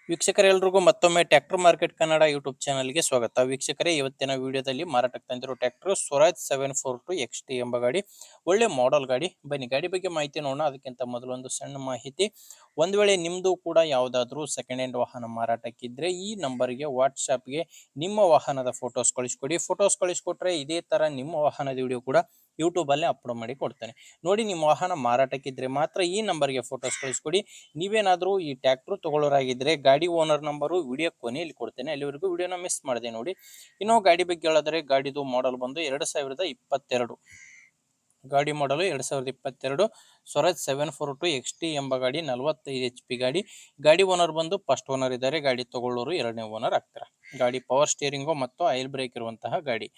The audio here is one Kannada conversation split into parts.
ವೀಕ್ಷಕರೆಲ್ಲರಿಗೂ ಮತ್ತೊಮ್ಮೆ ಟ್ರ್ಯಾಕ್ಟರ್ ಮಾರ್ಕೆಟ್ ಕನ್ನಡ ಯೂಟ್ಯೂಬ್ ಚಾನಲ್ಗೆ ಸ್ವಾಗತ. ವೀಕ್ಷಕರೇ, ಇವತ್ತಿನ ವಿಡಿಯೋದಲ್ಲಿ ಮಾರಾಟಕ್ಕೆ ತಂದಿರೋ ಟ್ರ್ಯಾಕ್ಟರ್ ಸ್ವರಾಜ್ 742 XT ಎಂಬ ಗಾಡಿ. ಒಳ್ಳೆ ಮಾಡೆಲ್ ಗಾಡಿ. ಬನ್ನಿ ಗಾಡಿ ಬಗ್ಗೆ ಮಾಹಿತಿ ನೋಡೋಣ. ಅದಕ್ಕಿಂತ ಮೊದಲು ಒಂದು ಸಣ್ಣ ಮಾಹಿತಿ. ಒಂದು ವೇಳೆ ನಿಮ್ಮದು ಕೂಡ ಯಾವುದಾದ್ರೂ ಸೆಕೆಂಡ್ ಹ್ಯಾಂಡ್ ವಾಹನ ಮಾರಾಟಕ್ಕಿದ್ರೆ ಈ ನಂಬರ್ಗೆ ವಾಟ್ಸಾಪ್ಗೆ ನಿಮ್ಮ ವಾಹನದ ಫೋಟೋಸ್ ಕಳಿಸ್ಕೊಡಿ. ಫೋಟೋಸ್ ಕಳಿಸ್ಕೊಟ್ರೆ ಇದೇ ಥರ ನಿಮ್ಮ ವಾಹನದ ವಿಡಿಯೋ ಕೂಡ ಯೂಟ್ಯೂಬಲ್ಲಿ ಅಪ್ಲೋಡ್ ಮಾಡಿ ಕೊಡ್ತೇನೆ. ನೋಡಿ, ನಿಮ್ಮ ವಾಹನ ಮಾರಾಟಕ್ಕಿದ್ರೆ ಮಾತ್ರ ಈ ನಂಬರ್ಗೆ ಫೋಟೋಸ್ ಕಳಿಸ್ಕೊಡಿ. ನೀವೇನಾದರೂ ಈ ಟ್ರ್ಯಾಕ್ಟರ್ ತಗೊಳ್ಳೋರಾಗಿದ್ದರೆ ಗಾಡಿ ಓನರ್ ನಂಬರು ವಿಡಿಯೋ ಕೊನೆಯಲ್ಲಿ ಕೊಡ್ತೇನೆ, ಅಲ್ಲಿವರೆಗೂ ವಿಡಿಯೋನ ಮಿಸ್ ಮಾಡಿದೆ ನೋಡಿ. ಇನ್ನು ಗಾಡಿ ಬಗ್ಗೆ ಹೇಳಿದ್ರೆ ಗಾಡಿದು ಮಾಡೆಲ್ ಬಂದು 2022 ಗಾಡಿ ಮಾಡಲು 2022 ಸ್ವರಾಜ್ 742 XT ಎಂಬ ಗಾಡಿ. 45 HP ಗಾಡಿ. ಗಾಡಿ ಓನರ್ ಬಂದು ಫಸ್ಟ್ ಓನರ್ ಇದ್ದಾರೆ. ಗಾಡಿ ತಗೊಳ್ಳೋರು ಎರಡನೇ ಓನರ್ ಆಗ್ತಾರೆ. ಗಾಡಿ ಪವರ್ ಸ್ಟೇರಿಂಗು ಮತ್ತು ಆಯಿಲ್ ಬ್ರೇಕ್ ಇರುವಂತಹ ಗಾಡಿ.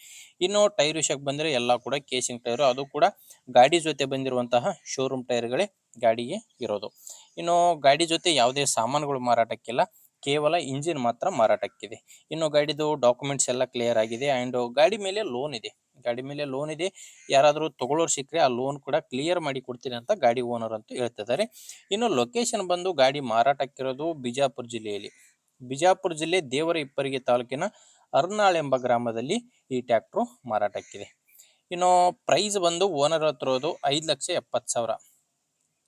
ಇನ್ನು ಟೈರ್ ವಿಷಯಕ್ಕೆ ಬಂದರೆ ಎಲ್ಲ ಕೂಡ ಕೇಸಿಂಗ್ ಟೈರು, ಅದು ಕೂಡ ಗಾಡಿ ಜೊತೆ ಬಂದಿರುವಂತಹ ಶೋರೂಮ್ ಟೈರ್ಗಳೇ ಗಾಡಿಗೆ ಇರೋದು. ಇನ್ನು ಗಾಡಿ ಜೊತೆ ಯಾವುದೇ ಸಾಮಾನುಗಳು ಮಾರಾಟಕ್ಕಿಲ್ಲ, ಕೇವಲ ಇಂಜಿನ್ ಮಾತ್ರ ಮಾರಾಟಕ್ಕಿದೆ. ಇನ್ನು ಗಾಡಿದು ಡಾಕ್ಯುಮೆಂಟ್ಸ್ ಎಲ್ಲ ಕ್ಲಿಯರ್ ಆಗಿದೆ. ಆ್ಯಂಡ್ ಗಾಡಿ ಮೇಲೆ ಲೋನ್ ಇದೆ. ಯಾರಾದರೂ ತಗೊಳ್ಳೋರು ಸಿಕ್ಕರೆ ಆ ಲೋನ್ ಕೂಡ ಕ್ಲಿಯರ್ ಮಾಡಿ ಕೊಡ್ತೀನಿ ಅಂತ ಗಾಡಿ ಓನರ್ ಅಂತೂ ಹೇಳ್ತಿದ್ದಾರೆ. ಇನ್ನು ಲೊಕೇಶನ್ ಬಂದು ಗಾಡಿ ಮಾರಾಟಕ್ಕಿರೋದು ಬಿಜಾಪುರ ಜಿಲ್ಲೆ ದೇವರ ಹಿಪ್ಪರಗಿ ತಾಲೂಕಿನ ಅರ್ನಾಳ್ ಎಂಬ ಗ್ರಾಮದಲ್ಲಿ ಈ ಟ್ರ್ಯಾಕ್ಟ್ರು ಮಾರಾಟಕ್ಕಿದೆ. ಇನ್ನು ಪ್ರೈಸ್ ಬಂದು ಓನರ್ ಹತ್ರ 5,70,000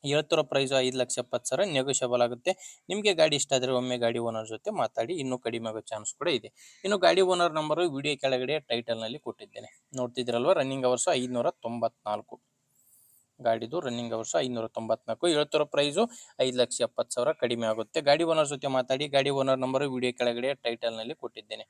ಹೇಳ್ತಿರೋ ಪ್ರೈಸು. 5,70,000 ನೆಗೋಷಿಯಬಲ್ ಆಗುತ್ತೆ. ನಿಮಗೆ ಗಾಡಿ ಇಷ್ಟ ಆದರೆ ಒಮ್ಮೆ ಗಾಡಿ ಓನರ್ ಜೊತೆ ಮಾತಾಡಿ, ಇನ್ನೂ ಕಡಿಮೆ ಆಗೋ ಚಾನ್ಸ್ ಕೂಡ ಇದೆ. ಇನ್ನು ಗಾಡಿ ಓನರ್ ನಂಬರು ವಿಡಿಯೋ ಕೆಳಗಡೆ ಟೈಟಲ್ನಲ್ಲಿ ಕೊಟ್ಟಿದ್ದೇನೆ, ನೋಡ್ತಿದ್ದೀರಲ್ವ. Running hours 594. ಗಾಡಿದು ರನ್ನಿಂಗ್ ಅವರ್ಸು 594. ಹೇಳ್ತಿರೋ ಪ್ರೈಸು 5,70,000 ಕಡಿಮೆ ಆಗುತ್ತೆ. ಗಾಡಿ ಓನರ್ ಜೊತೆ ಮಾತಾಡಿ. ಗಾಡಿ ಓನರ್ ನಂಬರು ವಿಡಿಯೋ ಕೆಳಗಡೆ ಟೈಟಲ್ನಲ್ಲಿ ಕೊಟ್ಟಿದ್ದೇನೆ.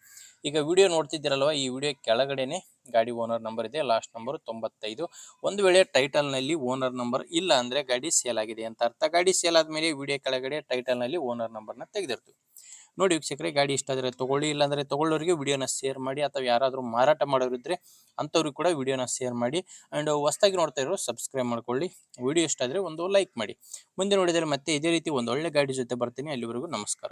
ಈಗ ವಿಡಿಯೋ ನೋಡ್ತಿದ್ದೀರಲ್ವ, ಈ ವಿಡಿಯೋ ಕೆಳಗಡೆನೆ ಗಾಡಿ ಓನರ್ ನಂಬರ್ ಇದೆ, ಲಾಸ್ಟ್ ನಂಬರು 95. ಒಂದು ವೇಳೆ ಟೈಟಲ್ನಲ್ಲಿ ಓನರ್ ನಂಬರ್ ಇಲ್ಲ ಅಂದರೆ ಗಾಡಿ ಸೇಲ್ ಆಗಿದೆ ಅಂತ ಅರ್ಥ. ಗಾಡಿ ಸೇಲ್ ಆದಮೇಲೆ ವಿಡಿಯೋ ಕೆಳಗಡೆ ಟೈಟಲ್ನಲ್ಲಿ ಓನರ್ ನಂಬರ್ನ ತೆಗೆದಿರ್ತೀವಿ. ನೋಡಿ ವೀಕ್ಷಕರೇ, ಗಾಡಿ ಇಷ್ಟ ಆದರೆ ತೊಗೊಳ್ಳಿ, ಇಲ್ಲಾಂದರೆ ತೊಗೊಳ್ಳೋರಿಗೆ ವಿಡಿಯೋನ ಶೇರ್ ಮಾಡಿ, ಅಥವಾ ಯಾರಾದರೂ ಮಾರಾಟ ಮಾಡೋರಿದ್ದರೆ ಅಂಥವ್ರಿಗೆ ಕೂಡ ವಿಡಿಯೋನ ಶೇರ್ ಮಾಡಿ. ಆ್ಯಂಡ್ ಹೊಸದಾಗಿ ನೋಡ್ತಾ ಇರೋ ಸಬ್ಸ್ಕ್ರೈಬ್ ಮಾಡ್ಕೊಳ್ಳಿ. ವಿಡಿಯೋ ಇಷ್ಟ ಆದರೆ ಒಂದು ಲೈಕ್ ಮಾಡಿ. ಮುಂದೆ ನೋಡಿದರೆ ಮತ್ತೆ ಇದೇ ರೀತಿ ಒಂದು ಒಳ್ಳೆ ಗಾಡಿ ಜೊತೆ ಬರ್ತೀನಿ. ಅಲ್ಲಿವರೆಗೂ ನಮಸ್ಕಾರ.